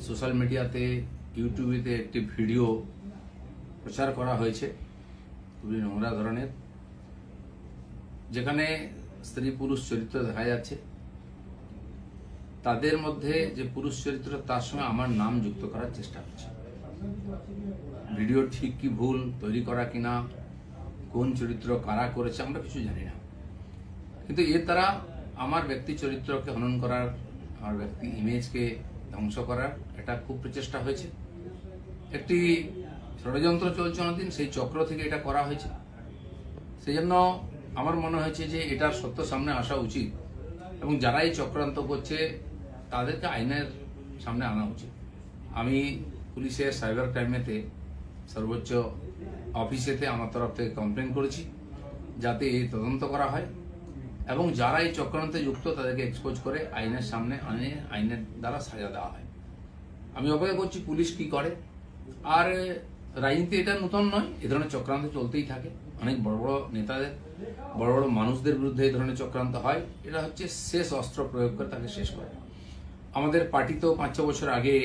Social মিডিয়াতে ইউটিউবেতে একটি video প্রচার করা হয়েছে খুবই নোংরা ধরনের, যেখানে স্ত্রী পুরুষ চরিত্র দেখা যাচ্ছে। তাদের মধ্যে যে পুরুষ চরিত্র তার সঙ্গে আমার নাম যুক্ত করার চেষ্টা করছে। ভিডিও ঠিক কি ভুল তৈরি করা কিনা, কোন চরিত্র কারা করেছে আমরা কিছু জানি না, কিন্তু এর দ্বারা আমার ব্যক্তি চরিত্রকে হনন করার, আমার ব্যক্তি ইমেজকে ধ্বংস করার এটা খুব প্রচেষ্টা হয়েছে। একটি ষড়যন্ত্র চলছে অনেকদিন, সেই চক্র থেকে এটা করা হয়েছে। সেই জন্য আমার মনে হয়েছে যে এটার সত্য সামনে আসা উচিত এবং যারা এই চক্রান্ত করছে তাদেরকে আইনের সামনে আনা উচিত। আমি পুলিশের সাইবার ক্রাইমেতে সর্বোচ্চ অফিসেতে আমার তরফ থেকে কমপ্লেন করেছি যাতে এই তদন্ত করা হয় এবং যারা এই চক্রান্তে যুক্ত তাদেরকে এক্সপোজ করে আইনের সামনে আনে, আইনের দ্বারা সাজা দেওয়া হয়। আমি অপেক্ষা করছি পুলিশ কি করে। আর রাজনীতি এটা নতুন নয়, এ ধরনের চক্রান্ত চলতেই থাকে। অনেক বড় বড় নেতাদের, বড় বড় মানুষদের বিরুদ্ধে এই ধরনের চক্রান্ত হয়। এটা হচ্ছে শেষ অস্ত্র প্রয়োগ করে তাকে শেষ করে। আমাদের পার্টি তো 5-6 বছর আগে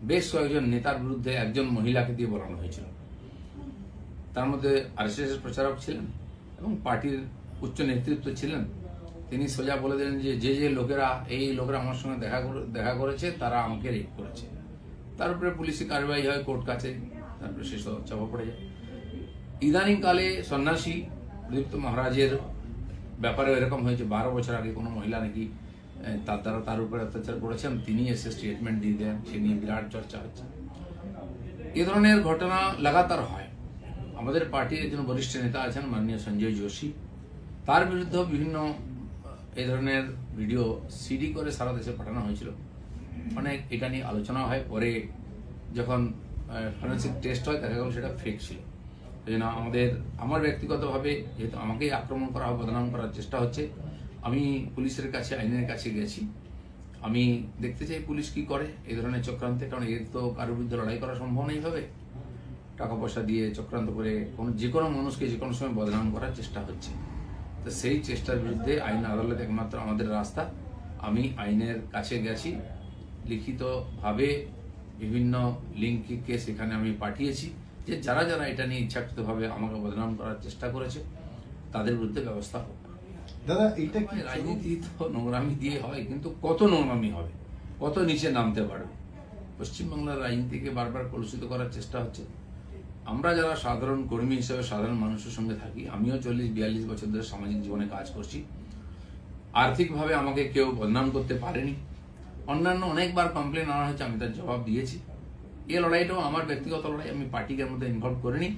বেশ কয়েকজন নেতার বিরুদ্ধে একজন মহিলাকে দিয়ে বলানো হয়েছিল। তার মধ্যে আরএসএস এর প্রচারক ছিলেন এবং পার্টির উচ্চ নেতৃত্ব ছিলেন। তিনি সোজা বলে দিলেন যে যে লোকেরা এই লোকেরা আমার সঙ্গে দেখা করেছে তারা আমাকে রেপ করেছে। তার উপরে পুলিশি কার্যবাহী হয়, কোর্ট কাছে, তারপরে শেষ চাপা পড়ে যায়। ইদানিং কালে সন্ন্যাসী দীপ্ত মহারাজের ব্যাপারে এরকম হয়েছে, 12 বছর আগে কোনো মহিলা নাকি তার দ্বারা তার উপরে অত্যাচার করেছেন, তিনি এসে স্টেটমেন্ট দিয়ে দেন, সে নিয়ে বিরাট চর্চা হচ্ছে। এ ধরনের ঘটনা লাগাতার হয়। আমাদের পার্টির একজন বরিষ্ঠ নেতা আছেন মাননীয় সঞ্জয় যোশী, তার বিরুদ্ধে বিভিন্ন এই ধরনের ভিডিও সিডি করে সারা দেশে পাঠানো হয়েছিল। অনেক এটা নিয়ে আলোচনা হয়, পরে যখন ফরেন্সিক টেস্ট হয় দেখা গেল সেটা ফেক ছিল। সেই জন্য আমার ব্যক্তিগতভাবে যেহেতু আমাকেই আক্রমণ করা হয়, বদনাম করার চেষ্টা হচ্ছে, আমি পুলিশের কাছে, আইনের কাছে গেছি। আমি দেখতে চাই পুলিশ কি করে এই ধরনের চক্রান্তে, কারণ এর তো কারোর বিরুদ্ধে লড়াই করা সম্ভব নেই ভাবে। টাকা পয়সা দিয়ে চক্রান্ত করে যে কোনো মানুষকে যে কোনো সময় বদনাম করার চেষ্টা হচ্ছে। তো সেই চেষ্টার বিরুদ্ধে আইন আদালত একমাত্র আমাদের রাস্তা। আমি আইনের কাছে গেছি, লিখিতভাবে বিভিন্ন লিঙ্ককে সেখানে আমি পাঠিয়েছি যে যারা যারা এটা নিয়ে ইচ্ছাকৃতভাবে আমাকে বদনাম করার চেষ্টা করেছে তাদের বিরুদ্ধে ব্যবস্থা হোক। দাদা, এইটা কি রাজনীতি তো নোংরামি দিয়ে হয়, কিন্তু কত নোংরামি হবে, কত নিচে নামতে পারবে। পশ্চিমবাংলার রাজনীতিকে বারবার কলুষিত করার চেষ্টা হচ্ছে। আমরা যারা সাধারণ কর্মী হিসেবে সাধারণ মানুষের সঙ্গে থাকি, আমিও 40-42 বছর ধরে সামাজিক জীবনে কাজ করছি। আর্থিকভাবে আমাকে কেউ বদনাম করতে পারেনি। অন্যান্য অনেকবার কমপ্লেন আনা হয়েছে, আমি তার জবাব দিয়েছি। এই লড়াইটাও আমার ব্যক্তিগত লড়াই, আমি পার্টিকে মধ্যে ইনভলভ করিনি।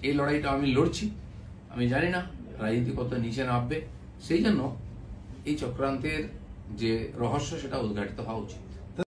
এই লড়াইটা আমি লড়ছি। আমি জানি না রাজনীতি কত নিচে নামবে, সেই জন্য এই চক্রান্তের যে রহস্য সেটা উদ্ঘাটিত হওয়া উচিত।